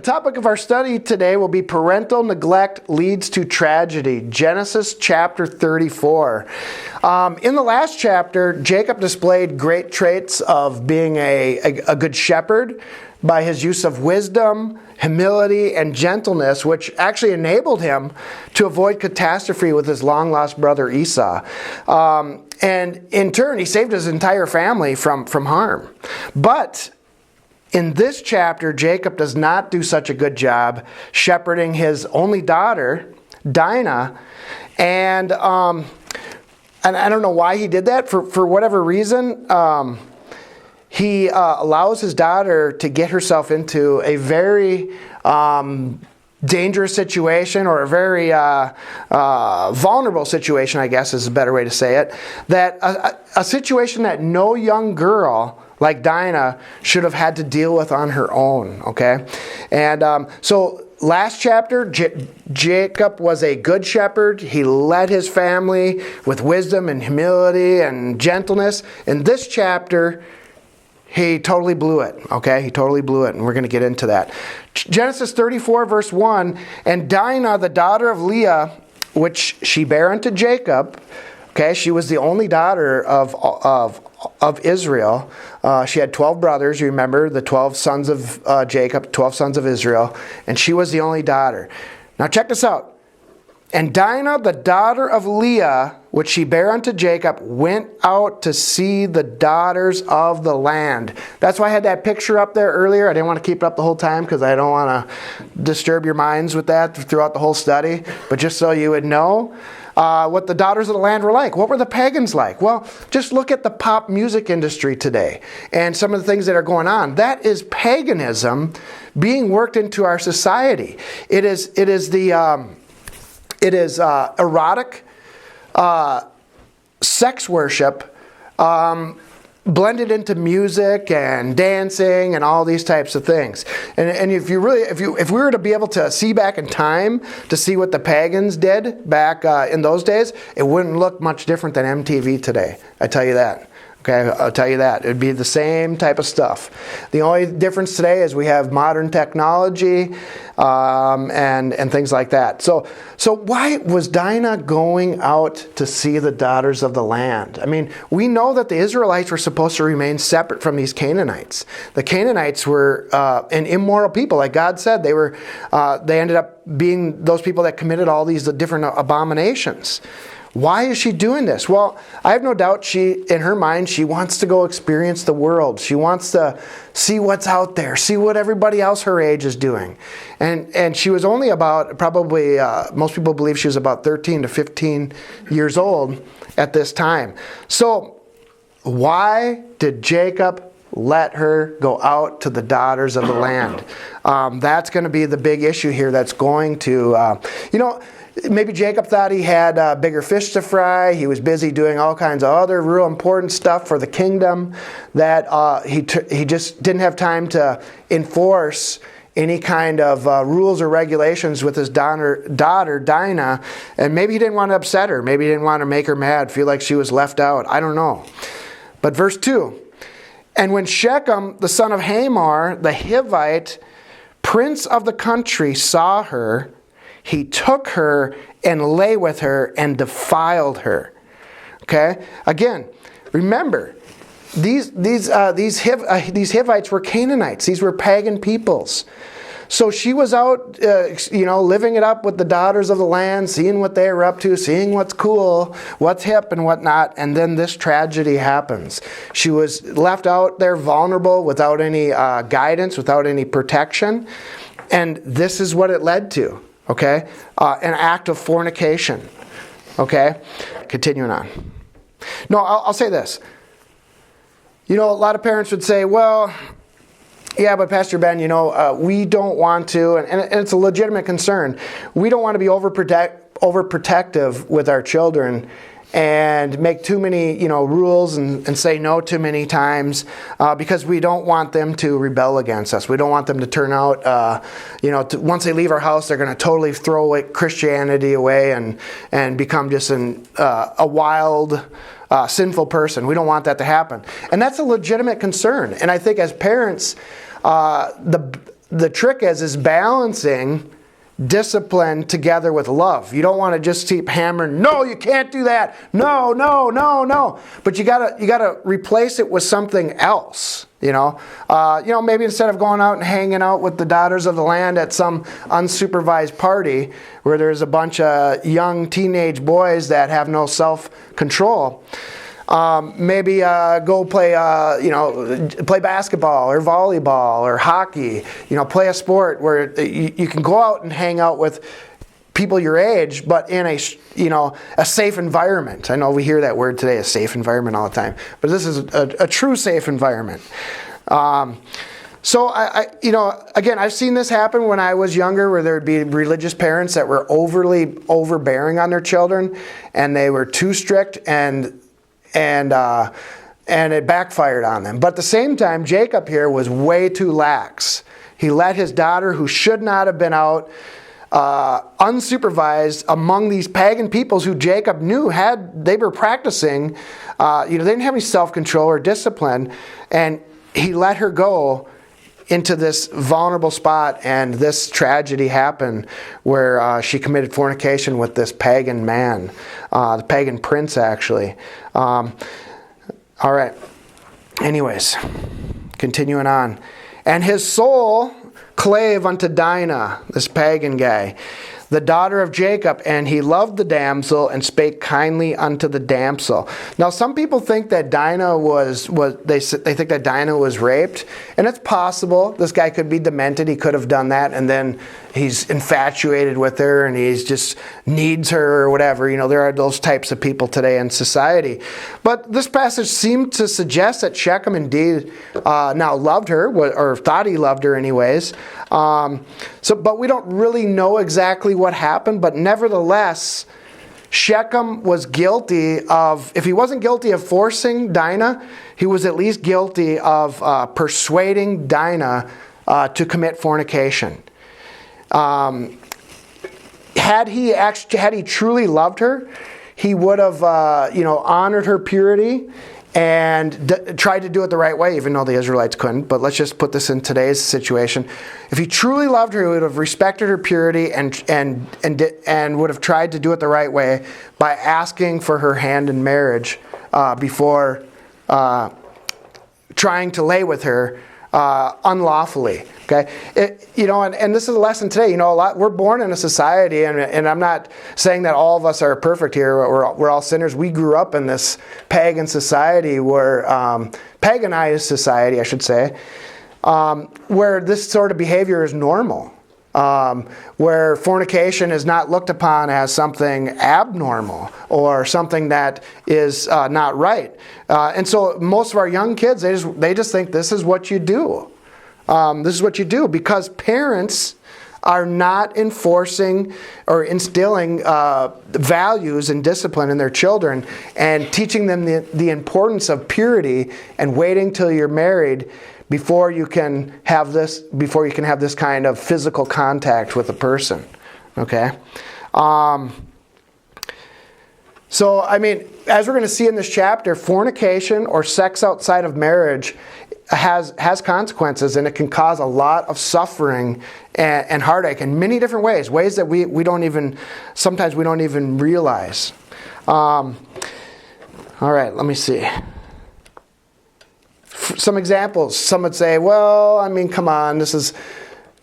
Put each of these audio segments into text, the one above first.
topic of our study today will be parental neglect leads to tragedy. Genesis chapter 34. In the last chapter, Jacob displayed great traits of being a good shepherd by his use of wisdom, humility, and gentleness, which actually enabled him to avoid catastrophe with his long-lost brother Esau. And in turn, he saved his entire family from harm. But in this chapter, Jacob does not do such a good job shepherding his only daughter, Dinah, and I don't know why he did that. For whatever reason, he allows his daughter to get herself into a very dangerous situation, or a very vulnerable situation, I guess is a better way to say it. That a situation that no young girl like Dinah should have had to deal with on her own, okay? And so last chapter, Jacob was a good shepherd. He led his family with wisdom and humility and gentleness. In this chapter, he totally blew it, okay? He totally blew it, and we're going to get into that. Genesis 34, verse 1, and Dinah, the daughter of Leah, which she bare unto Jacob, okay, she was the only daughter of Israel. She had 12 brothers, you remember, the 12 sons of Jacob, 12 sons of Israel, and she was the only daughter. Now check this out. And Dinah, the daughter of Leah, which she bare unto Jacob, went out to see the daughters of the land. That's why I had that picture up there earlier. I didn't want to keep it up the whole time because I don't want to disturb your minds with that throughout the whole study. But just so you would know what the daughters of the land were like. What were the pagans like? Well, just look at the pop music industry today and some of the things that are going on. That is paganism being worked into our society. It is erotic sex worship blended into music and dancing and all these types of things. And if we were to be able to see back in time to see what the pagans did back in those days, it wouldn't look much different than MTV today. I tell you that. Okay, I'll tell you that. It would be the same type of stuff. The only difference today is we have modern technology and things like that. So why was Dinah going out to see the daughters of the land? I mean, we know that the Israelites were supposed to remain separate from these Canaanites. The Canaanites were an immoral people, like God said. They ended up being those people that committed all these different abominations. Why is she doing this? Well, I have no doubt in her mind, she wants to go experience the world. She wants to see what's out there, see what everybody else her age is doing. And she was only about, probably, most people believe she was about 13 to 15 years old at this time. So why did Jacob let her go out to the daughters of the land? That's going to be the big issue here that's going to, maybe Jacob thought he had bigger fish to fry. He was busy doing all kinds of other real important stuff for the kingdom that he just didn't have time to enforce any kind of rules or regulations with his daughter Dinah. And maybe he didn't want to upset her. Maybe he didn't want to make her mad, feel like she was left out. I don't know. But verse 2, and when Shechem, the son of Hamor, the Hivite, prince of the country, saw her, he took her and lay with her and defiled her. Okay? Again, remember, these Hivites were Canaanites. These were pagan peoples. So she was out, living it up with the daughters of the land, seeing what they were up to, seeing what's cool, what's hip and whatnot, and then this tragedy happens. She was left out there vulnerable without any guidance, without any protection, and this is what it led to. Okay? An act of fornication. Okay? Continuing on. No, I'll say this. A lot of parents would say, well, yeah, but Pastor Ben, we don't want to, and it's a legitimate concern, we don't want to be overprotective with our children and make too many, rules and say no too many times because we don't want them to rebel against us. We don't want them to turn out, once they leave our house, they're going to totally throw away Christianity away and become just a wild, sinful person. We don't want that to happen. And that's a legitimate concern. And I think as parents, the the trick is balancing discipline together with love. You don't want to just keep hammering, no, you can't do that. No, no, no, no. But you gotta replace it with something else. Maybe instead of going out and hanging out with the daughters of the land at some unsupervised party where there's a bunch of young teenage boys that have no self-control, maybe go play basketball or volleyball or hockey. Play a sport where you can go out and hang out with people your age, but in a safe environment. I know we hear that word today, a safe environment, all the time, but this is a true safe environment. So again, I've seen this happen when I was younger, where there would be religious parents that were overbearing on their children, and they were too strict, and it backfired on them. But at the same time, Jacob here was way too lax. He let his daughter, who should not have been out unsupervised among these pagan peoples who Jacob knew they were practicing, they didn't have any self-control or discipline, and he let her go into this vulnerable spot, and this tragedy happened where she committed fornication with this pagan man, the pagan prince, actually. All right. Anyways, continuing on. And his soul clave unto Dinah, this pagan guy, the daughter of Jacob, and he loved the damsel and spake kindly unto the damsel. Now, some people think that Dinah they think that Dinah was raped, and it's possible. This guy could be demented. He could have done that, and then he's infatuated with her, and he's just needs her or whatever. There are those types of people today in society. But this passage seemed to suggest that Shechem indeed now loved her, or thought he loved her anyways. But we don't really know exactly what happened, but nevertheless, Shechem was guilty of, if he wasn't guilty of forcing Dinah, he was at least guilty of persuading Dinah to commit fornication. Had he truly loved her, he would have honored her purity and tried to do it the right way, even though the Israelites couldn't. But let's just put this in today's situation. If he truly loved her, he would have respected her purity and would have tried to do it the right way by asking for her hand in marriage before trying to lay with her unlawfully. Okay, and this is a lesson today. We're born in a society, and I'm not saying that all of us are perfect here. We're all sinners. We grew up in this pagan society, paganized society, I should say, where this sort of behavior is normal. Where fornication is not looked upon as something abnormal or something that is not right. And so most of our young kids, they just think this is what you do. This is what you do, because parents are not enforcing or instilling values and discipline in their children and teaching them the importance of purity and waiting till you're married before you can have this kind of physical contact with a person. Okay? So, as we're going to see in this chapter, fornication or sex outside of marriage has consequences, and it can cause a lot of suffering and heartache in many different ways that we don't even realize. All right, let me see. Some examples. Some would say, well, come on, this is,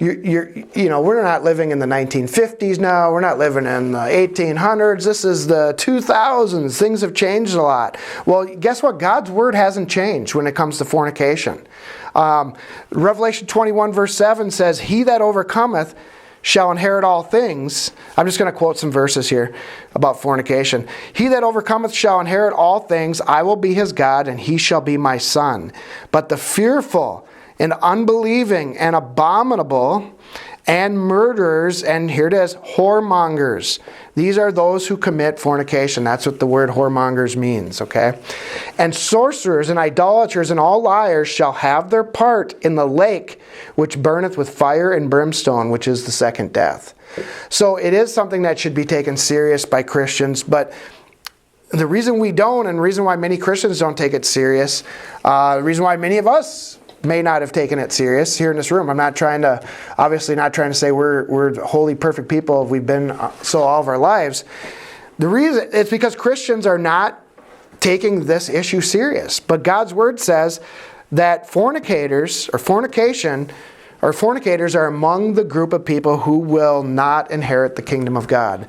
we're not living in the 1950s now. We're not living in the 1800s. This is the 2000s. Things have changed a lot. Well, guess what? God's word hasn't changed when it comes to fornication. Revelation 21 verse 7 says, he that overcometh shall inherit all things. I'm just going to quote some verses here about fornication. He that overcometh shall inherit all things. I will be his God, and he shall be my son. But the fearful and unbelieving and abominable and murderers, and here it is, whoremongers. These are those who commit fornication. That's what the word whoremongers means, okay? And sorcerers and idolaters and all liars shall have their part in the lake which burneth with fire and brimstone, which is the second death. So it is something that should be taken serious by Christians, but the reason we don't, and the reason why many Christians don't take it serious, the reason why many of us may not have taken it serious here in this room. I'm not trying to, obviously not trying to say we're holy, perfect people. We've been so all of our lives. The reason, it's because Christians are not taking this issue serious. But God's word says that fornicators are among the group of people who will not inherit the kingdom of God.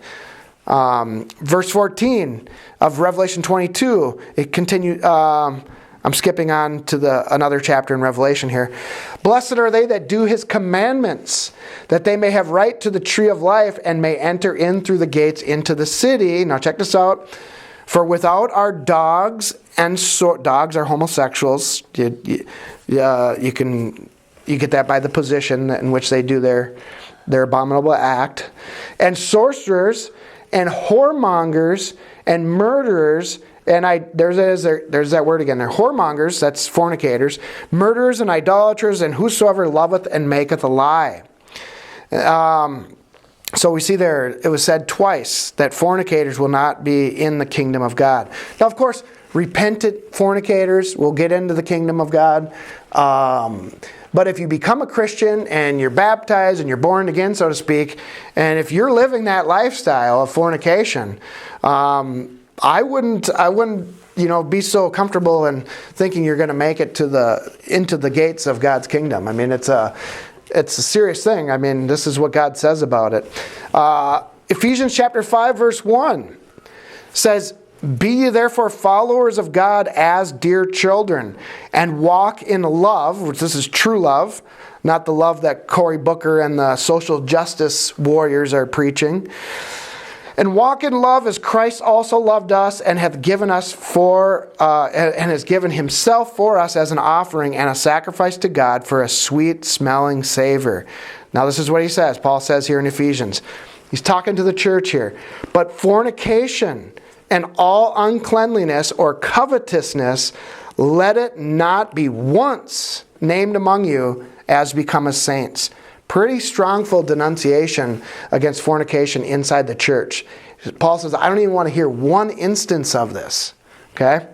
Verse 14 of Revelation 22, it continues. I'm skipping on to another chapter in Revelation here. Blessed are they that do his commandments, that they may have right to the tree of life and may enter in through the gates into the city. Now check this out. For without our dogs, and dogs are homosexuals. You get that by the position in which they do their abominable act. And sorcerers, and whoremongers, and murderers, and there's that word again there. Whoremongers, that's fornicators, murderers and idolaters, and whosoever loveth and maketh a lie. So we see there, it was said twice that fornicators will not be in the kingdom of God. Now, of course, repentant fornicators will get into the kingdom of God. But if you become a Christian and you're baptized and you're born again, so to speak, and if you're living that lifestyle of fornication, I wouldn't be so comfortable in thinking you're going to make it into the gates of God's kingdom. I mean, it's a serious thing. I mean, this is what God says about it. Ephesians chapter 5, verse 1 says, Be ye therefore followers of God as dear children, and walk in love, which this is true love, not the love that Cory Booker and the social justice warriors are preaching. And walk in love as Christ also loved us and hath given us and has given himself for us as an offering and a sacrifice to God for a sweet smelling savor. Now this is what he says. Paul says here in Ephesians. He's talking to the church here. But fornication and all uncleanliness or covetousness, let it not be once named among you as becometh saints. Pretty strongful denunciation against fornication inside the church. Paul says, I don't even want to hear one instance of this. Okay?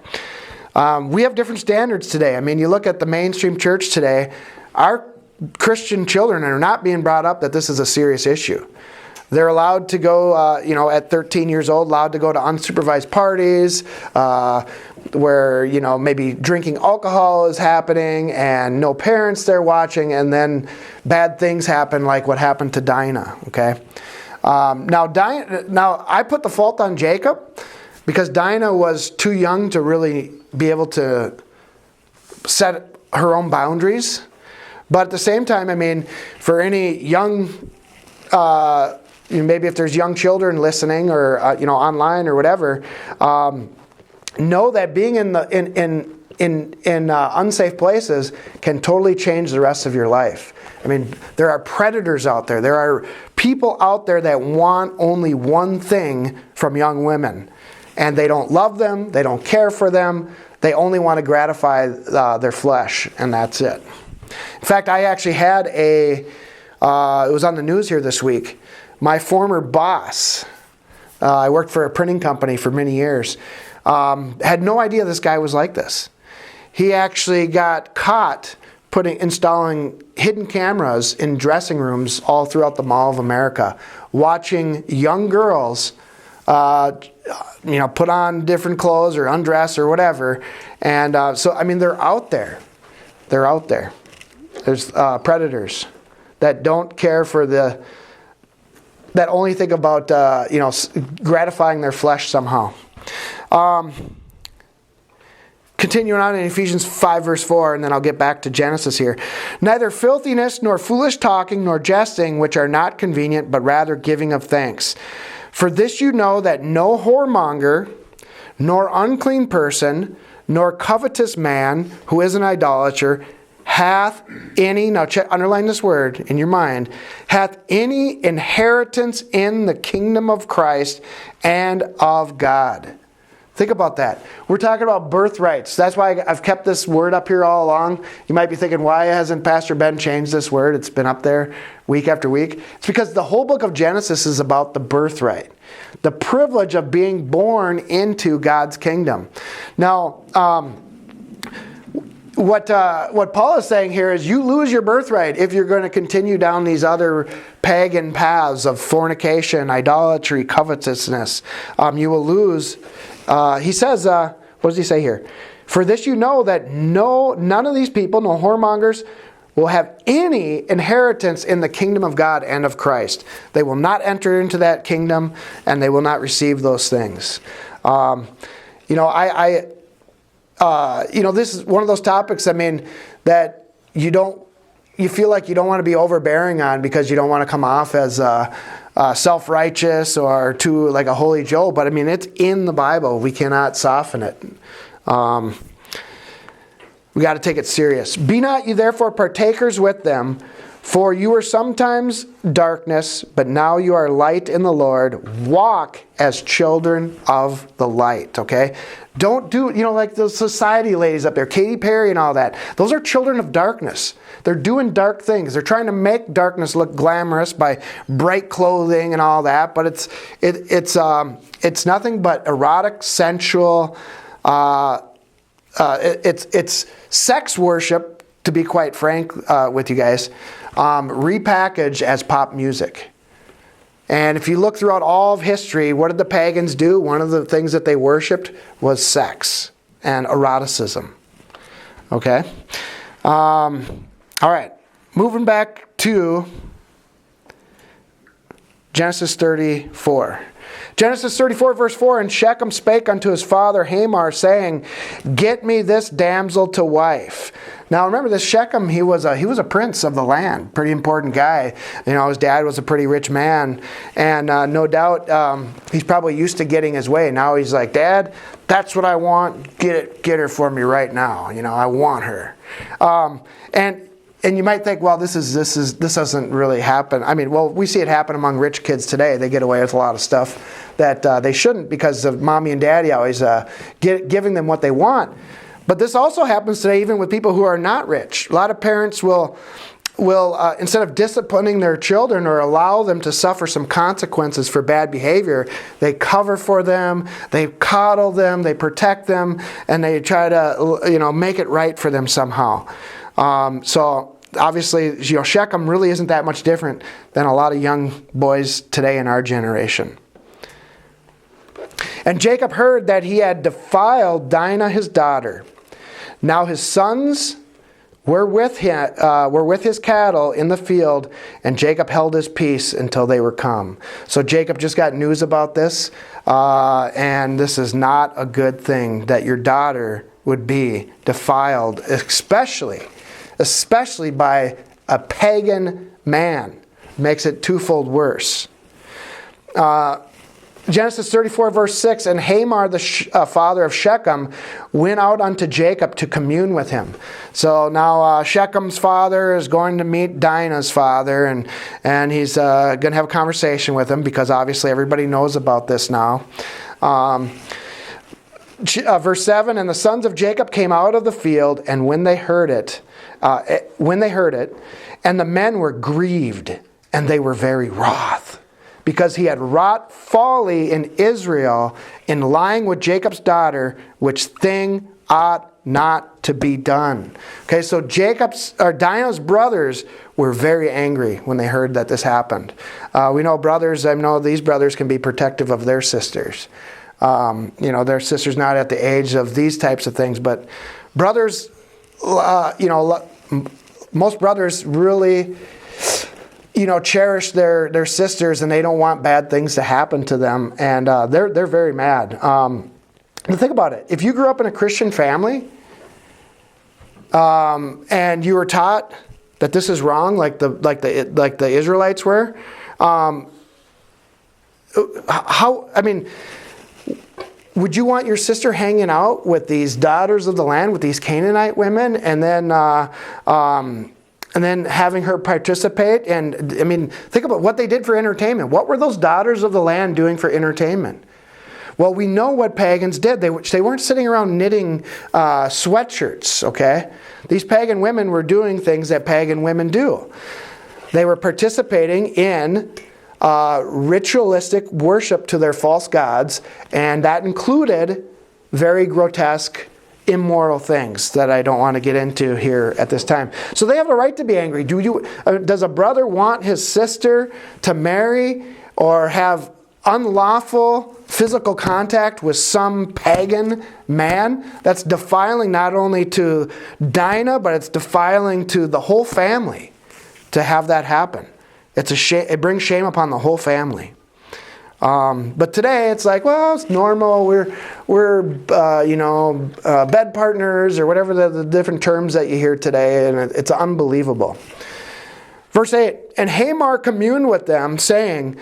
We have different standards today. I mean, you look at the mainstream church today, our Christian children are not being brought up that this is a serious issue. They're allowed to go, at 13 years old, allowed to go to unsupervised parties where, maybe drinking alcohol is happening and no parents there watching, and then bad things happen like what happened to Dinah, okay? Now, I put the fault on Jacob because Dinah was too young to really be able to set her own boundaries. But at the same time, I mean, for any young... maybe if there's young children listening or online or whatever, know that being in unsafe places can totally change the rest of your life. I mean, there are predators out there. There are people out there that want only one thing from young women, and they don't love them. They don't care for them. They only want to gratify their flesh, and that's it. In fact, I actually had it was on the news here this week. My former boss, I worked for a printing company for many years, had no idea this guy was like this. He actually got caught installing hidden cameras in dressing rooms all throughout the Mall of America, watching young girls, put on different clothes or undress or whatever. And they're out there. They're out there. There's predators that don't care for that only think about, gratifying their flesh somehow. Continuing on in Ephesians 5 verse 4, and then I'll get back to Genesis here. Neither filthiness, nor foolish talking, nor jesting, which are not convenient, but rather giving of thanks. For this you know that no whoremonger, nor unclean person, nor covetous man, who is an idolater, hath any, now underline this word in your mind, hath any inheritance in the kingdom of Christ and of God. Think about that. We're talking about birthrights. That's why I've kept this word up here all along. You might be thinking, why hasn't Pastor Ben changed this word? It's been up there week after week. It's because the whole book of Genesis is about the birthright. The privilege of being born into God's kingdom. Now, what Paul is saying here is you lose your birthright if you're going to continue down these other pagan paths of fornication, idolatry, covetousness. You will lose. He says, what does he say here? For this you know that none of these people, no whoremongers, will have any inheritance in the kingdom of God and of Christ. They will not enter into that kingdom, and they will not receive those things. This is one of those topics, that you feel like you don't want to be overbearing on because you don't want to come off as self-righteous or too like a holy Joe. But it's in the Bible. We cannot soften it. We got to take it serious. Be not ye therefore partakers with them, for you were sometimes darkness, but now you are light in the Lord. Walk as children of the light, okay? Don't do, like the society ladies up there, Katy Perry and all that. Those are children of darkness. They're doing dark things. They're trying to make darkness look glamorous by bright clothing and all that, but it's nothing but erotic, sensual, it's sex worship, to be quite frank with you guys, repackaged as pop music. And if you look throughout all of history, what did the pagans do? One of the things that they worshipped was sex and eroticism. Okay? All right. Moving back to Genesis 34. Genesis 34 verse 4, And Shechem spake unto his father Hamor, saying, Get me this damsel to wife. Now remember, this Shechem, he was a prince of the land, pretty important guy. His dad was a pretty rich man, and no doubt he's probably used to getting his way. Now he's like, Dad, that's what I want. Get her for me right now. I want her. And you might think, well, this doesn't really happen. We see it happen among rich kids today. They get away with a lot of stuff that they shouldn't because of mommy and daddy always giving them what they want. But this also happens today even with people who are not rich. A lot of parents will instead of disciplining their children or allow them to suffer some consequences for bad behavior, they cover for them, they coddle them, they protect them, and they try to make it right for them somehow. So obviously, Shechem really isn't that much different than a lot of young boys today in our generation. And Jacob heard that he had defiled Dinah his daughter. Now his sons were with his cattle in the field, and Jacob held his peace until they were come. So Jacob just got news about this, and this is not a good thing that your daughter would be defiled, especially by a pagan man. Makes it twofold worse. Genesis 34 verse 6, And Hamor the father of Shechem went out unto Jacob to commune with him. So now Shechem's father is going to meet Dinah's father, and he's going to have a conversation with him because obviously everybody knows about this now. Verse 7, And the sons of Jacob came out of the field, and when they heard it, and the men were grieved, and they were very wroth, because he had wrought folly in Israel in lying with Jacob's daughter, which thing ought not to be done. Okay, so Dinah's brothers were very angry when they heard that this happened. We know these brothers can be protective of their sisters. Their sister's not at the age of these types of things, but brothers, most brothers really cherish their sisters, and they don't want bad things to happen to them, and they're very mad. Think about it. If you grew up in a Christian family, and you were taught that this is wrong, like the Israelites were, would you want your sister hanging out with these daughters of the land, with these Canaanite women, and then having her participate? And think about what they did for entertainment. What were those daughters of the land doing for entertainment? Well, we know what pagans did. They weren't sitting around knitting sweatshirts, okay? These pagan women were doing things that pagan women do. They were participating in ritualistic worship to their false gods, and that included very grotesque immoral things that I don't want to get into here at this time. So they have a right to be angry. Does a brother want his sister to marry or have unlawful physical contact with some pagan man? That's defiling not only to Dinah, but it's defiling to the whole family to have that happen. It's a shame. It brings shame upon the whole family. But today it's like, well, it's normal. We're bed partners or whatever the different terms that you hear today, and it's unbelievable. Verse 8, and Hamor communed with them, saying,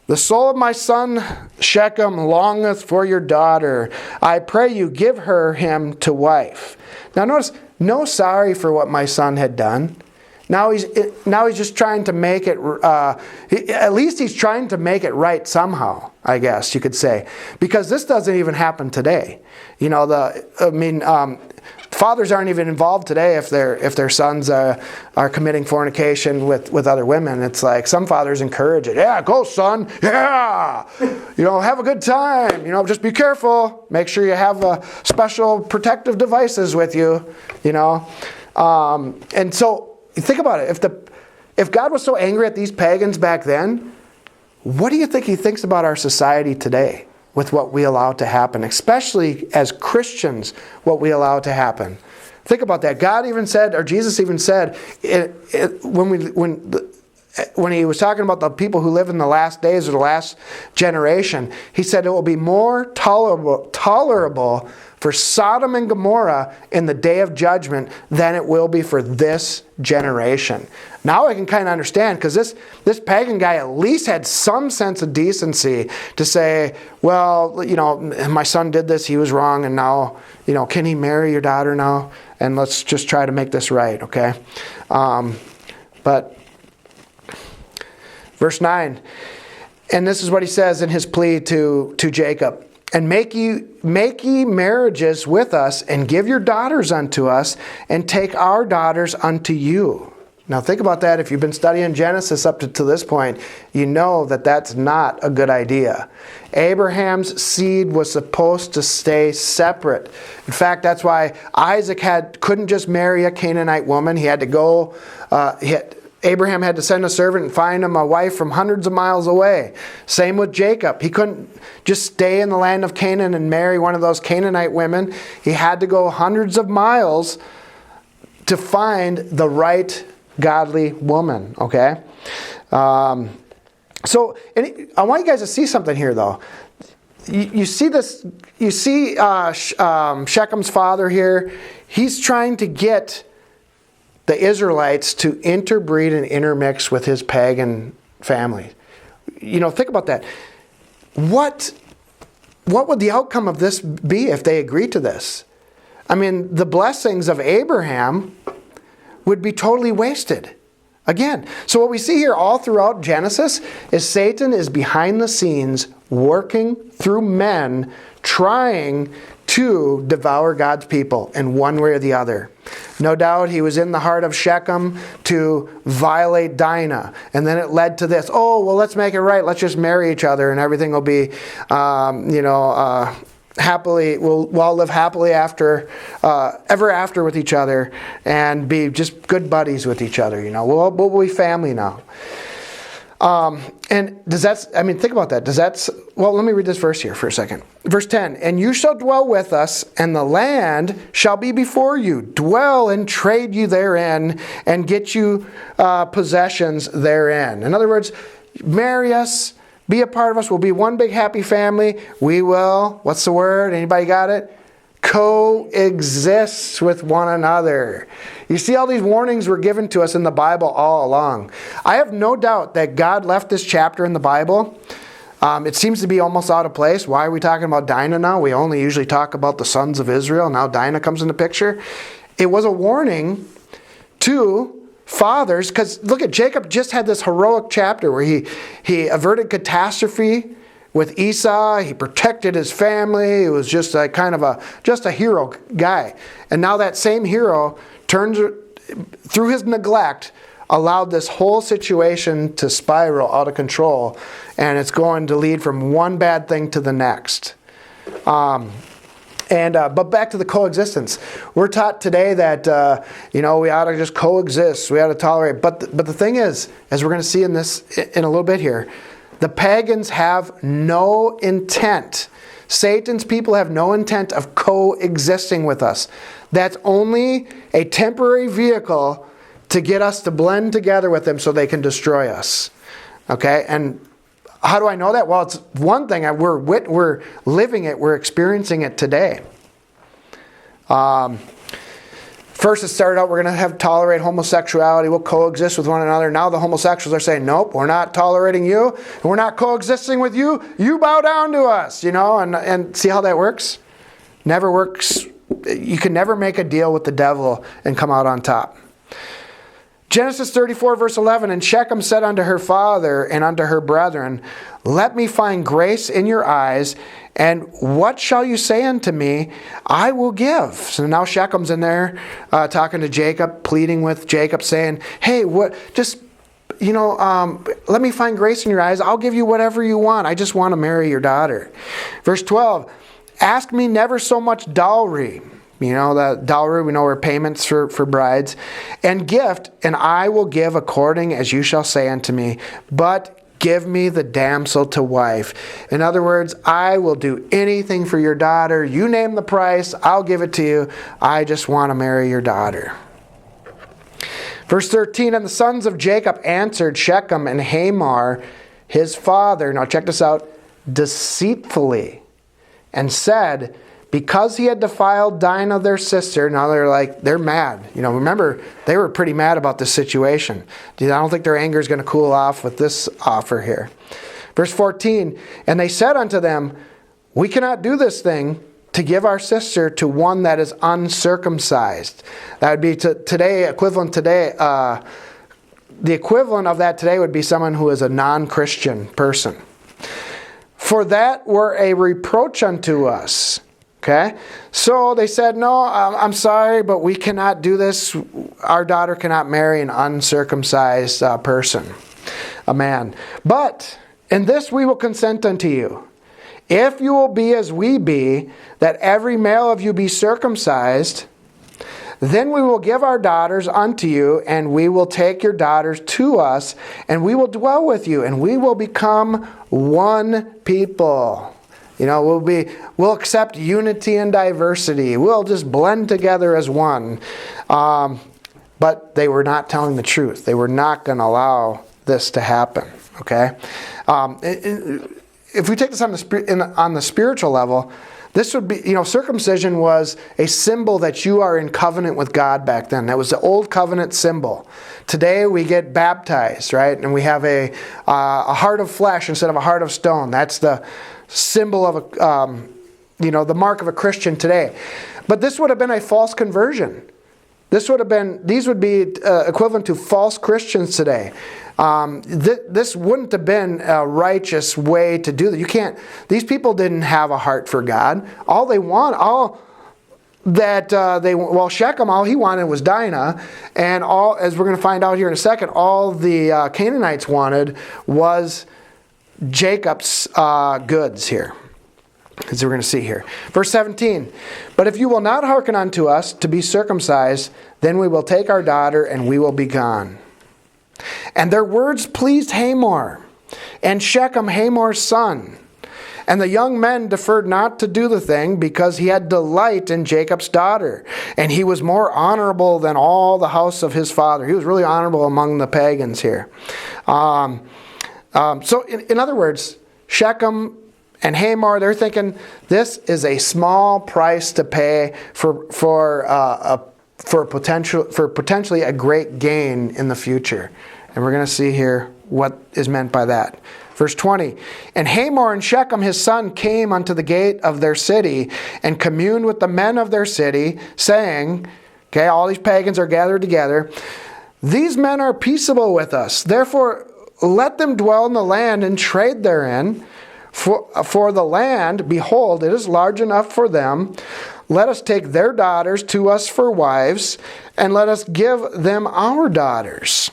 the soul of my son Shechem longeth for your daughter. I pray you give her him to wife. Now notice, no sorry for what my son had done. Now he's just trying to make it, at least he's trying to make it right somehow, I guess you could say. Because this doesn't even happen today. Fathers aren't even involved today if their sons are committing fornication with other women. It's like some fathers encourage it. Yeah, go son. Yeah, have a good time. Just be careful. Make sure you have special protective devices with you. And so think about it. If God was so angry at these pagans back then, what do you think He thinks about our society today? With what we allow to happen, especially as Christians, what we allow to happen. Think about that. God even said, or Jesus even said, when He was talking about the people who live in the last days or the last generation, He said it will be more tolerable for Sodom and Gomorrah in the day of judgment than it will be for this generation. Now I can kind of understand, because this pagan guy at least had some sense of decency to say, well, my son did this, he was wrong, and now, can he marry your daughter now? And let's just try to make this right, okay? But verse 9, and this is what he says in his plea to Jacob. And make ye marriages with us, and give your daughters unto us, and take our daughters unto you. Now think about that. If you've been studying Genesis up to this point, you know that that's not a good idea. Abraham's seed was supposed to stay separate. In fact, that's why Isaac couldn't just marry a Canaanite woman. He had to go. Abraham had to send a servant and find him a wife from hundreds of miles away. Same with Jacob. He couldn't just stay in the land of Canaan and marry one of those Canaanite women. He had to go hundreds of miles to find the right godly woman. Okay? So I want you guys to see something here, though. You see this. You see Shechem's father here. He's trying to get the Israelites to interbreed and intermix with his pagan family. Think about that. What would the outcome of this be if they agreed to this? The blessings of Abraham would be totally wasted. Again, so what we see here all throughout Genesis is Satan is behind the scenes working through men trying to devour God's people in one way or the other. No doubt he was in the heart of Shechem to violate Dinah. And then it led to this. Oh, well, let's make it right. Let's just marry each other and everything will be, happily. We'll all live happily ever after with each other and be just good buddies with each other. We'll be family now. And does that, think about that. Let me read this verse here for a second. Verse 10, and you shall dwell with us, and the land shall be before you. Dwell and trade you therein, and get you possessions therein. In other words, marry us, be a part of us. We'll be one big happy family. We will, what's the word? Anybody got it? Coexist with one another. You see, all these warnings were given to us in the Bible all along. I have no doubt that God left this chapter in the Bible. It seems to be almost out of place. Why are we talking about Dinah now? We only usually talk about the sons of Israel. Now Dinah comes in the picture. It was a warning to fathers, because look at Jacob just had this heroic chapter where he averted catastrophe with Esau. He protected his family. He was just a hero guy. And now that same hero turns, through his neglect, allowed this whole situation to spiral out of control, and it's going to lead from one bad thing to the next. And but back to the coexistence. We're taught today that we ought to just coexist. We ought to tolerate. But the thing is, as we're going to see in a little bit here, the pagans have no intent. Satan's people have no intent of coexisting with us. That's only a temporary vehicle to get us to blend together with them so they can destroy us. Okay? And how do I know that? Well, it's one thing. We're living it. We're experiencing it today. First, it started out, we're going to have tolerate homosexuality. We'll coexist with one another. Now the homosexuals are saying, nope, we're not tolerating you. We're not coexisting with you. You bow down to us, and see how that works? Never works. You can never make a deal with the devil and come out on top. Genesis 34, verse 11, and Shechem said unto her father and unto her brethren, let me find grace in your eyes, and what shall you say unto me? I will give. So now Shechem's in there talking to Jacob, pleading with Jacob, saying, hey, let me find grace in your eyes. I'll give you whatever you want. I just want to marry your daughter. Verse 12, ask me never so much dowry. The dowry, we know, are payments for brides. And gift, and I will give according as you shall say unto me. But give me the damsel to wife. In other words, I will do anything for your daughter. You name the price, I'll give it to you. I just want to marry your daughter. Verse 13, and the sons of Jacob answered Shechem and Hamor, his father. Now check this out. Deceitfully. And said, because he had defiled Dinah, their sister. Now they're mad. Remember, they were pretty mad about this situation. I don't think their anger is going to cool off with this offer here. Verse 14, and they said unto them, we cannot do this thing to give our sister to one that is uncircumcised. That would be the equivalent of that today would be someone who is a non-Christian person. For that were a reproach unto us. Okay, so they said, no, I'm sorry, but we cannot do this. Our daughter cannot marry an uncircumcised person, a man. But in this we will consent unto you. If you will be as we be, that every male of you be circumcised, then we will give our daughters unto you, and we will take your daughters to us, and we will dwell with you, and we will become one people. We'll accept unity and diversity. We'll just blend together as one. But they were not telling the truth. They were not going to allow this to happen. Okay? If we take this on the spiritual level, this would be, circumcision was a symbol that you are in covenant with God back then. That was the old covenant symbol. Today we get baptized, right? And we have a heart of flesh instead of a heart of stone. That's the symbol of the mark of a Christian today. But this would have been a false conversion. These would be equivalent to false Christians today. This wouldn't have been a righteous way to do that. These people didn't have a heart for God. Shechem, all he wanted was Dinah, and as we're going to find out here in a second, all the Canaanites wanted was Jacob's goods here, as we're going to see here. Verse 17, but if you will not hearken unto us to be circumcised, then we will take our daughter and we will be gone. And their words pleased Hamor, and Shechem Hamor's son. And the young men deferred not to do the thing, because he had delight in Jacob's daughter, and he was more honorable than all the house of his father. He was really honorable among the pagans here. So in other words, Shechem and Hamor, they're thinking this is a small price to pay for potentially a great gain in the future. And we're going to see here what is meant by that. Verse 20, and Hamor and Shechem his son came unto the gate of their city and communed with the men of their city, saying, okay, all these pagans are gathered together, these men are peaceable with us, therefore let them dwell in the land and trade therein. For the land, behold, it is large enough for them. Let us take their daughters to us for wives, and let us give them our daughters.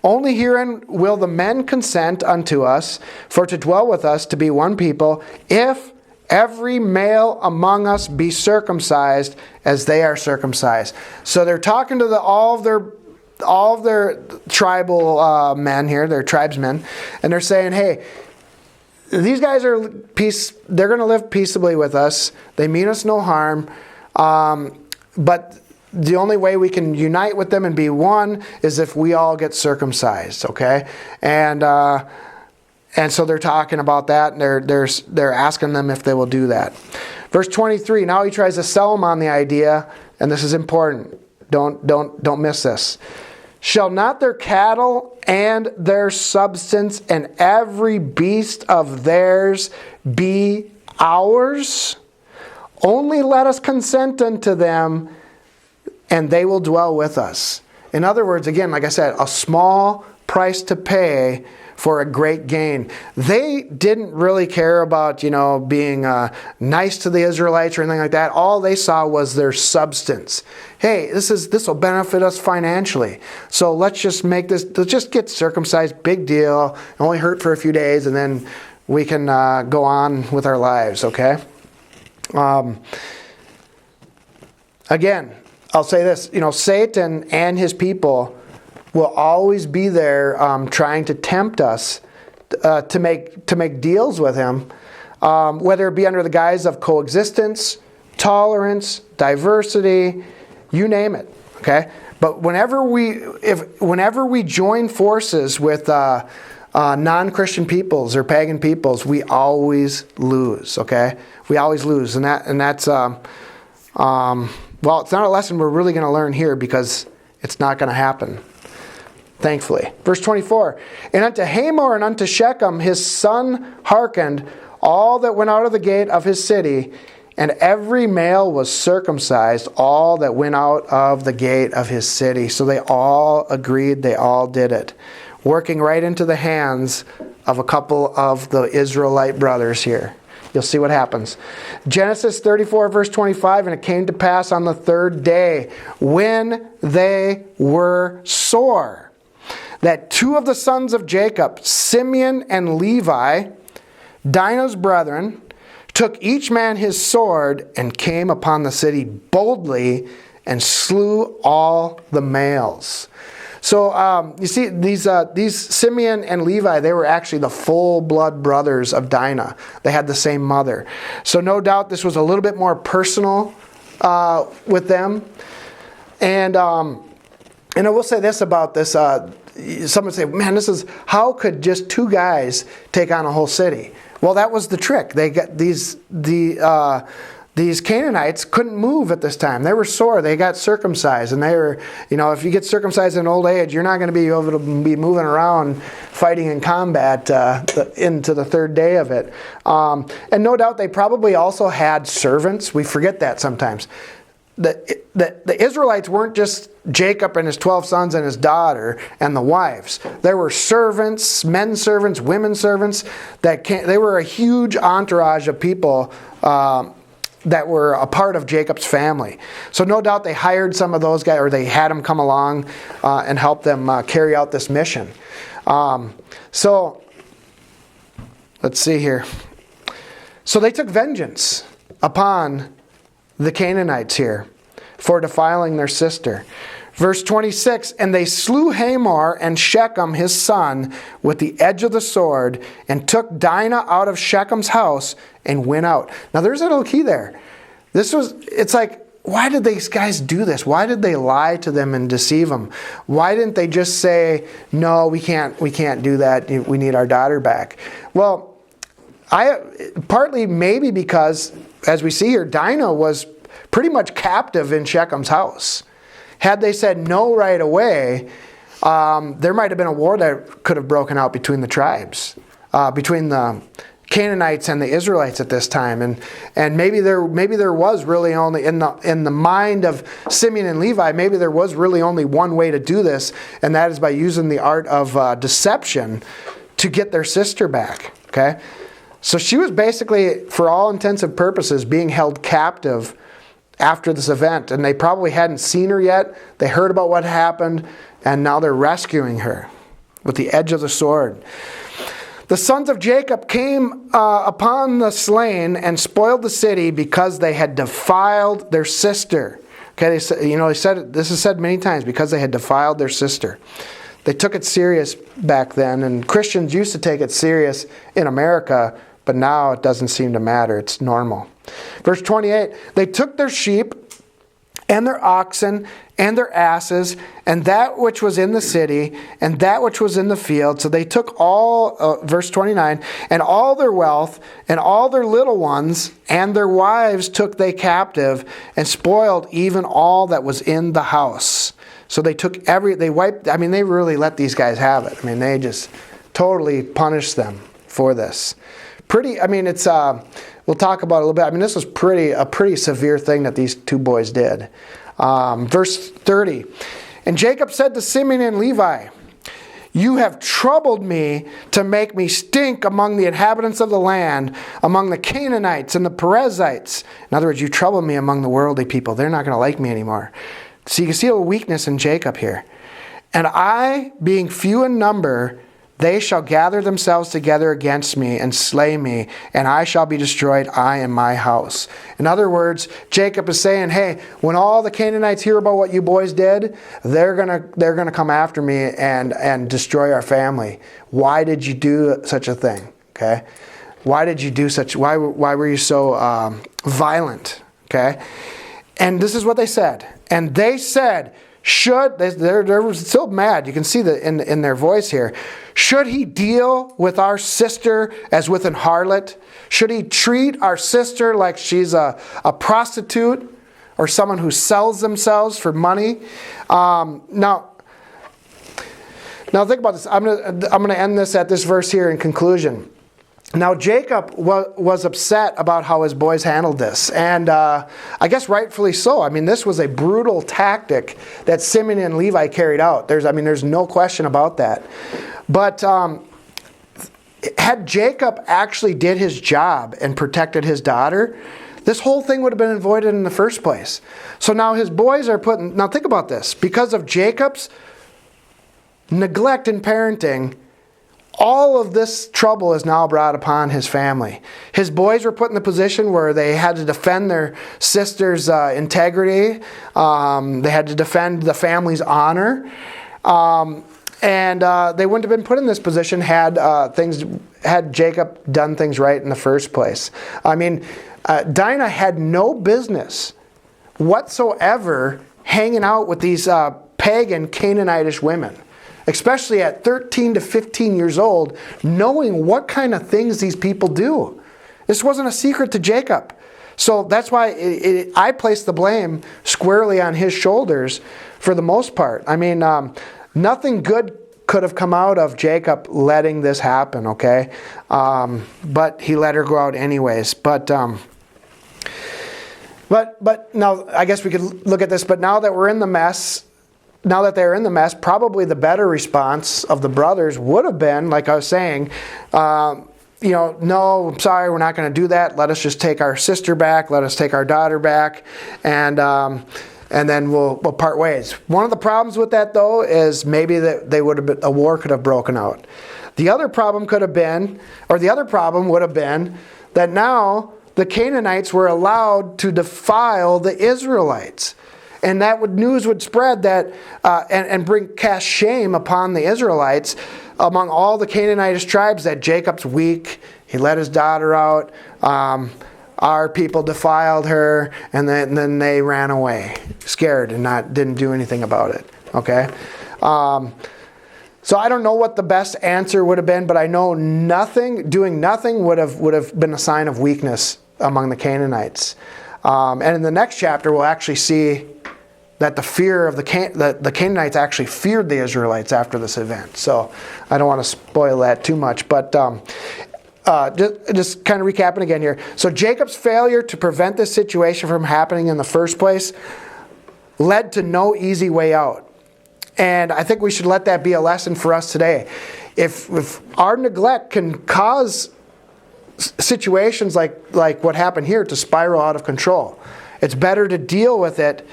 Only herein will the men consent unto us, for to dwell with us, to be one people, if every male among us be circumcised as they are circumcised. So they're talking to all of their tribal men here, their tribesmen, and they're saying, hey, these guys are they're going to live peaceably with us. They mean us no harm. But the only way we can unite with them and be one is if we all get circumcised, okay? And so they're talking about that, and they're asking them if they will do that. Verse 23, now he tries to sell them on the idea, and this is important. Don't miss this. Shall not their cattle and their substance and every beast of theirs be ours? Only let us consent unto them, and they will dwell with us. In other words, again, like I said, a small price to pay for a great gain. They didn't really care about, being nice to the Israelites or anything like that. All they saw was their substance. Hey, this will benefit us financially. So let's just get circumcised. Big deal. Only hurt for a few days, and then we can go on with our lives. Okay. Again, I'll say this. Satan and his people will always be there trying to tempt us to make deals with him, whether it be under the guise of coexistence, tolerance, diversity, you name it. Okay, but whenever we join forces with non-Christian peoples or pagan peoples, we always lose. Okay, we always lose, and that's well, it's not a lesson we're really going to learn here because it's not going to happen. Thankfully. Verse 24, and unto Hamor and unto Shechem his son hearkened all that went out of the gate of his city, and every male was circumcised, all that went out of the gate of his city. So they all agreed, they all did it. Working right into the hands of a couple of the Israelite brothers here. You'll see what happens. Genesis 34 verse 25, and it came to pass on the third day when they were sore, that two of the sons of Jacob, Simeon and Levi, Dinah's brethren, took each man his sword and came upon the city boldly and slew all the males. So you see, these Simeon and Levi, they were actually the full-blood brothers of Dinah. They had the same mother. So no doubt this was a little bit more personal with them. And I will say this about this. Some would say, man, how could just two guys take on a whole city? Well, that was the trick. They got these Canaanites couldn't move at this time. They were sore. They got circumcised, and they were, if you get circumcised in old age, you're not going to be able to be moving around fighting in combat into the third day of it. And no doubt they probably also had servants. We forget that sometimes. The Israelites weren't just Jacob and his 12 sons and his daughter and the wives. There were servants, men servants, women servants. They were a huge entourage of people that were a part of Jacob's family. So no doubt they hired some of those guys, or they had them come along and help them carry out this mission. So let's see here. So they took vengeance upon the Canaanites here for defiling their sister. Verse 26, and they slew Hamor and Shechem his son with the edge of the sword, and took Dinah out of Shechem's house and went out. Now there's a little key there. It's like, why did these guys do this? Why did they lie to them and deceive them? Why didn't they just say, no, we can't do that. We need our daughter back? Well, partly maybe because, as we see here, Dinah was pretty much captive in Shechem's house. Had they said no right away, there might have been a war that could have broken out between the tribes, between the Canaanites and the Israelites at this time, and maybe there was really only in the mind of Simeon and Levi, maybe there was really only one way to do this, and that is by using the art of deception to get their sister back. Okay, so she was basically, for all intents and purposes, being held captive after this event, and they probably hadn't seen her yet. They heard about what happened, and now they're rescuing her with the edge of the sword. The sons of Jacob came upon the slain and spoiled the city because they had defiled their sister. Okay, they said this is said many times, because they had defiled their sister. They took it serious back then, and Christians used to take it serious in America, but now it doesn't seem to matter. It's normal. Verse 28, they took their sheep and their oxen and their asses and that which was in the city and that which was in the field. So they took all, verse 29, and all their wealth and all their little ones and their wives took they captive and spoiled even all that was in the house. So they took they really let these guys have it. They just totally punished them for this. It's, we'll talk about it a little bit. This was a pretty severe thing that these two boys did. Verse 30. And Jacob said to Simeon and Levi, you have troubled me to make me stink among the inhabitants of the land, among the Canaanites and the Perizzites. In other words, you troubled me among the worldly people. They're not going to like me anymore. So you can see a weakness in Jacob here. And I, being few in number, they shall gather themselves together against me and slay me, and I shall be destroyed, I and my house. In other words, Jacob is saying, hey, when all the Canaanites hear about what you boys did, they're gonna come after me and destroy our family. Why did you do such a thing? Okay, why did you do such? Why were you so violent? Okay, and this is what they said. And they said, they're still mad. You can see that in their voice here. Should he deal with our sister as with an harlot? Should he treat our sister like she's a prostitute or someone who sells themselves for money? Now think about this. I'm gonna end this at this verse here in conclusion. Now Jacob was upset about how his boys handled this, and I guess rightfully so. This was a brutal tactic that Simeon and Levi carried out. There's no question about that. But had Jacob actually did his job and protected his daughter, this whole thing would have been avoided in the first place. So now his boys are now think about this. Because of Jacob's neglect in parenting, all of this trouble is now brought upon his family. His boys were put in the position where they had to defend their sister's integrity. They had to defend the family's honor. And they wouldn't have been put in this position had Jacob done things right in the first place. Dinah had no business whatsoever hanging out with these pagan Canaanitish women, especially at 13 to 15 years old, knowing what kind of things these people do. This wasn't a secret to Jacob. So that's why I place the blame squarely on his shoulders for the most part. Nothing good could have come out of Jacob letting this happen, okay? But he let her go out anyways. But now I guess we could look at this. But now that they're in the mess, probably the better response of the brothers would have been, like I was saying, no, I'm sorry, we're not going to do that. Let us just take our sister back. Let us take our daughter back, and then we'll part ways. One of the problems with that, though, is maybe that a war could have broken out. The other problem would have been that now the Canaanites were allowed to defile the Israelites. And news would spread that and cast shame upon the Israelites among all the Canaanitish tribes that Jacob's weak. He let his daughter out. Our people defiled her, and then they ran away, scared, and didn't do anything about it. Okay, so I don't know what the best answer would have been, but I know doing nothing would have been a sign of weakness among the Canaanites. And in the next chapter, we'll actually see that the fear of the Canaanites actually feared the Israelites after this event. So I don't want to spoil that too much, but just kind of recapping again here. So Jacob's failure to prevent this situation from happening in the first place led to no easy way out. And I think we should let that be a lesson for us today. If our neglect can cause situations like what happened here to spiral out of control, it's better to deal with it.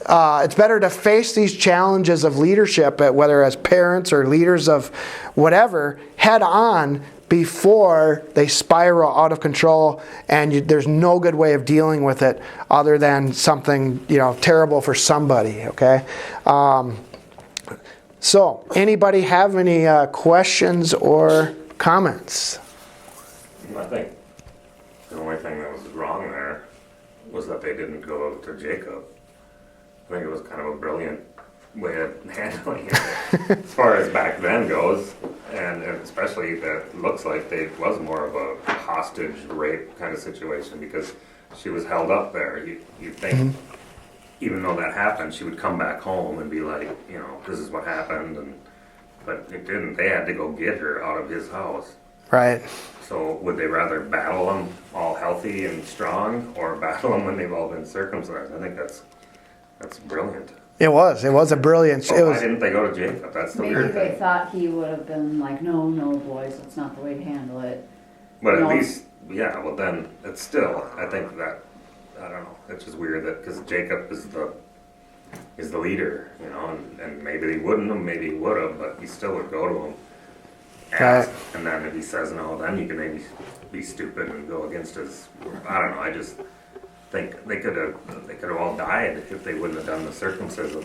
It's better to face these challenges of leadership, whether as parents or leaders of whatever, head on, before they spiral out of control, and there's no good way of dealing with it other than something, terrible for somebody, okay? So, anybody have any questions or comments? I think the only thing that was wrong there was that they didn't go to Jacob. I think it was kind of a brilliant way of handling it as far as back then goes, and especially that it looks like it was more of a hostage rape kind of situation because she was held up there. You think even though that happened, she would come back home and be like, this is what happened, but it didn't. They had to go get her out of his house. Right. So would they rather battle them all healthy and strong, or battle them when they've all been circumcised? I think that's brilliant. It was a brilliant. So why didn't they go to Jacob? That's the weird thing. Maybe they thought he would have been like, no, boys, that's not the way to handle it. But at least, well then, it's still, I think that, I don't know, it's just weird that, because Jacob is the leader, and maybe he wouldn't have, maybe he would have, but he still would go to him. Ask, and then if he says no, then you can maybe be stupid and go against his, I don't know, I just think they could have all died if they wouldn't have done the circumcision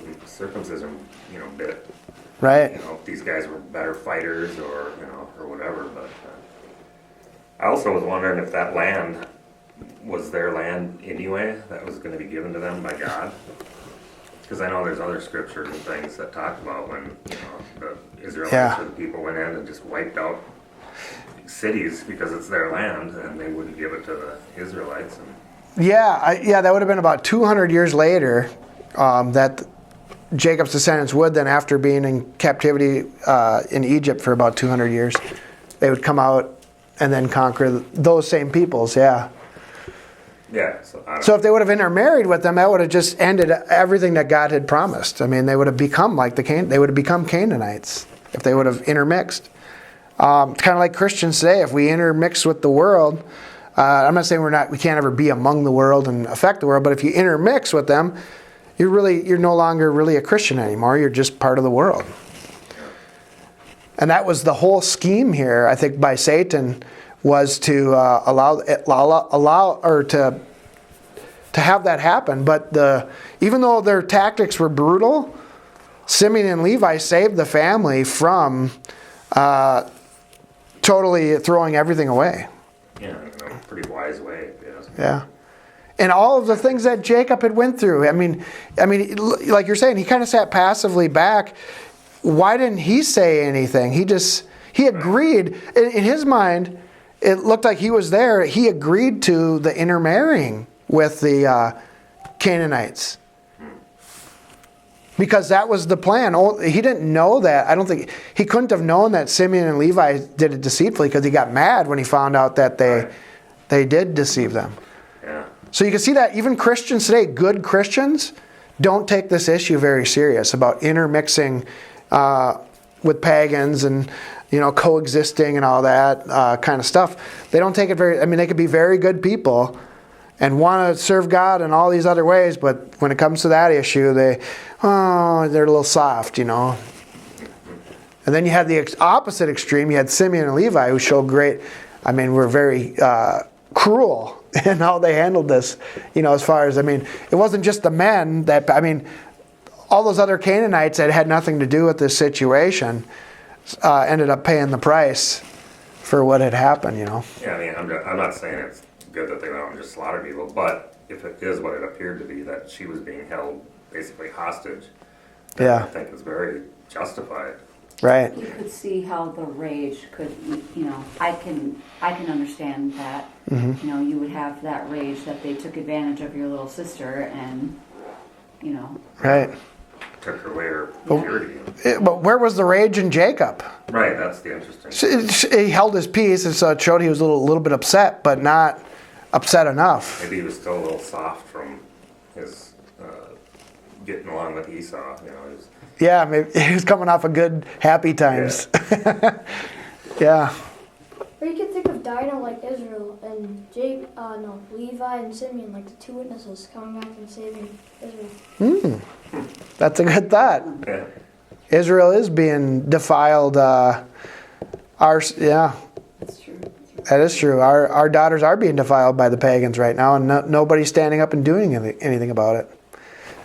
bit. Right. If these guys were better fighters or whatever. But I also was wondering if that land was their land anyway, that was going to be given to them by God. Because I know there's other scriptures and things that talk about when the Israelites or the people went in and just wiped out cities because it's their land and they wouldn't give it to the Israelites. That would have been about 200 years later that Jacob's descendants would then, after being in captivity in Egypt for about 200 years, they would come out and then conquer those same peoples, Yeah. So if they would have intermarried with them, that would have just ended everything that God had promised. I mean, they would have become they would have become Canaanites if they would have intermixed. It's kind of like Christians today. If we intermix with the world, I'm not saying we can't ever be among the world and affect the world, but if you intermix with them, you're no longer really a Christian anymore. You're just part of the world. And that was the whole scheme here, I think, by Satan, was to allow or to have that happen. But even though their tactics were brutal, Simeon and Levi saved the family from totally throwing everything away. Yeah, in a pretty wise way. Yeah. And all of the things that Jacob had went through. I mean, like you're saying, he kind of sat passively back. Why didn't he say anything? He agreed. In his mind, it looked like he was there. He agreed to the intermarrying with the Canaanites. Because that was the plan. He didn't know that. I don't think he couldn't have known that Simeon and Levi did it deceitfully, because he got mad when he found out that they did deceive them. Yeah. So you can see that even Christians today, good Christians, don't take this issue very serious about intermixing with pagans and coexisting and all that kind of stuff. They don't take it they could be very good people and want to serve God in all these other ways, but when it comes to that issue, they're a little soft, And then you had the opposite extreme. You had Simeon and Levi, who showed were very cruel in how they handled this, as far as, it wasn't just the men that, all those other Canaanites that had nothing to do with this situation ended up paying the price for what had happened, Yeah, I'm not saying it's good that they went out and just slaughtered people, but if it is what it appeared to be, that she was being held basically hostage, I think it's very justified. Right. You could see how the rage could, I can understand that. Mm-hmm. You would have that rage that they took advantage of your little sister and, Right. Took away her purity. But where was the rage in Jacob? Right, that's the interesting thing. He held his peace, and so it showed he was a little bit upset, but not upset enough. Maybe he was still a little soft from his getting along with Esau. Yeah, maybe he was coming off of good, happy times. Yeah. Or you could think of Dinah like Israel, and Levi and Simeon like the two witnesses coming back and saving Israel. That's a good thought. Yeah. Israel is being defiled. That's true. That is true. Our daughters are being defiled by the pagans right now, and nobody's standing up and doing anything about it.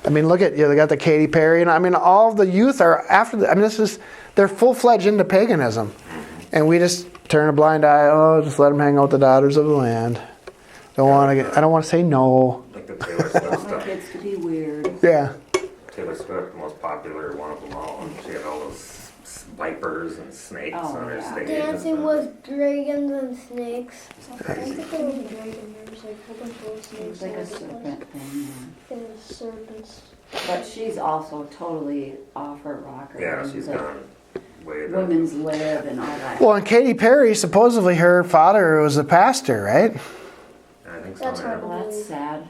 I mean, look at, they got the Katy Perry, and I mean, all the youth are after they're full-fledged into paganism. And we just turn a blind eye. Oh, just let them hang out with the daughters of the land. I don't want to say no. Like the Taylor Swift I want my stuff. kids to be weird. Yeah. Taylor Swift, the most popular one of them all, and she had all those vipers and snakes Oh, on her yeah. stage. Dancing and with dragons and snakes. I think there was a dragon. There was like a whole bunch of It snakes. was like a serpent thing. Yeah. And serpents. But she's also totally off her rocker. Yeah, and she's like gone way down. women's lib and all that. Well, and Katy Perry, supposedly her father was a pastor, right? I think so. That's yeah. hard. Well, that's sad.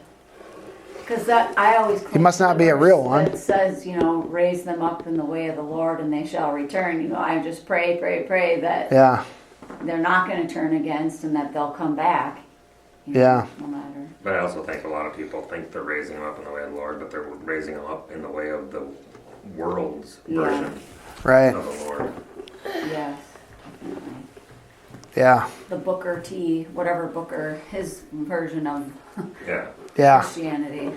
Because that I always. He must not be a real one. It says, raise them up in the way of the Lord, and they shall return. I just pray that Yeah. they're not going to turn against, and that they'll come back. Yeah. No matter. But I also think a lot of people think they're raising them up in the way of the Lord, but they're raising them up in the way of the world's version Right. of the Lord. Yes. Definitely. Yeah. The Booker T, whatever Booker, his version of Yeah. Yeah. Christianity.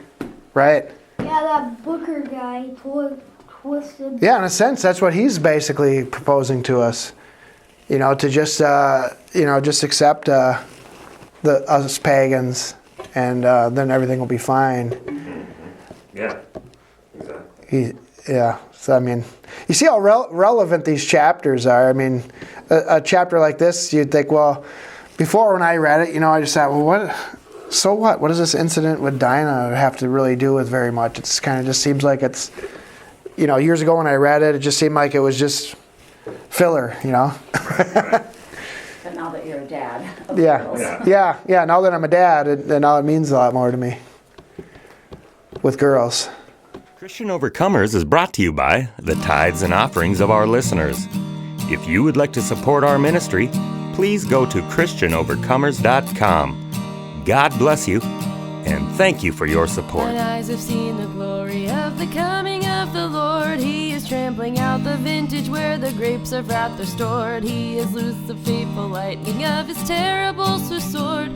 Right. Yeah, that Booker guy twisted. Yeah, in a sense, that's what he's basically proposing to us. To just, just accept us pagans, and then everything will be fine. Yeah. Exactly. So I mean, you see how relevant these chapters are. I mean, a chapter like this, you'd think, well, before when I read it, I just thought, well, what? So what? What does this incident with Dinah have to really do with very much? It's kind of just seems like it's, years ago when I read it, it just seemed like it was just filler, Right. But now that you're a dad. Of Yeah. girls. Yeah. Now that I'm a dad, now it means a lot more to me with girls. Christian Overcomers is brought to you by the tithes and offerings of our listeners. If you would like to support our ministry, please go to ChristianOvercomers.com. God bless you, and thank you for your support. Mine eyes have seen the glory of the coming of the Lord. He is trampling out the vintage where the grapes of wrath are stored. He has loosed the fateful lightning of his terrible sword.